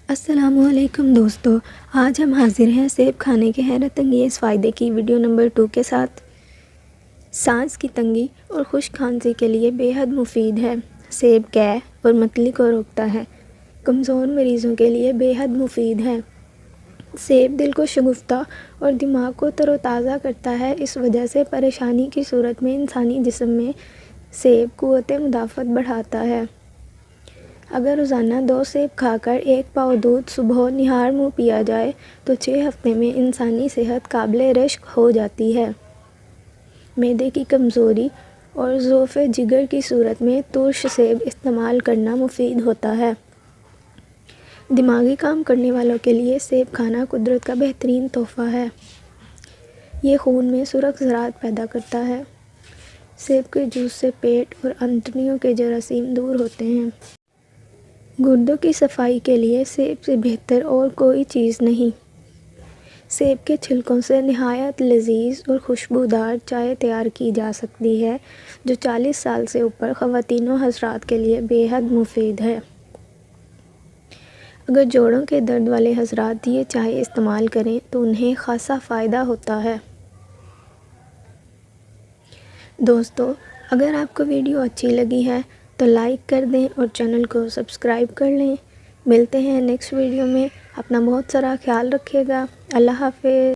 السلام علیکم دوستو، آج ہم حاضر ہیں سیب کھانے کے حیرت انگیز فائدے کی ویڈیو نمبر 2 کے ساتھ۔ سانس کی تنگی اور خشک کھانسی کے لیے بے حد مفید ہے۔ سیب قے اور متلی کو روکتا ہے۔ کمزور مریضوں کے لیے بے حد مفید ہے۔ سیب دل کو شگفتہ اور دماغ کو تر و تازہ کرتا ہے۔ اس وجہ سے پریشانی کی صورت میں انسانی جسم میں سیب قوت مدافعت بڑھاتا ہے۔ اگر روزانہ 2 سیب کھا کر 1 پاؤ دودھ صبح نہار منہ پیا جائے تو 6 ہفتے میں انسانی صحت قابل رشک ہو جاتی ہے۔ معدے کی کمزوری اور ضعف جگر کی صورت میں ترش سیب استعمال کرنا مفید ہوتا ہے۔ دماغی کام کرنے والوں کے لیے سیب کھانا قدرت کا بہترین تحفہ ہے۔ یہ خون میں سرخ ذرات پیدا کرتا ہے۔ سیب کے جوس سے پیٹ اور آنتڑیوں کے جراثیم دور ہوتے ہیں۔ گردوں کی صفائی کے لیے سیب سے بہتر اور کوئی چیز نہیں۔ سیب کے چھلکوں سے نہایت لذیذ اور خوشبودار چائے تیار کی جا سکتی ہے جو 40 سال سے اوپر خواتین و حضرات کے لیے بے حد مفید ہے۔ اگر جوڑوں کے درد والے حضرات یہ چائے استعمال کریں تو انہیں خاصا فائدہ ہوتا ہے۔ دوستو، اگر آپ کو ویڈیو اچھی لگی ہے تو لائک کر دیں اور چینل کو سبسکرائب کر لیں۔ ملتے ہیں نیکسٹ ویڈیو میں۔ اپنا بہت سارا خیال رکھیے گا۔ اللہ حافظ۔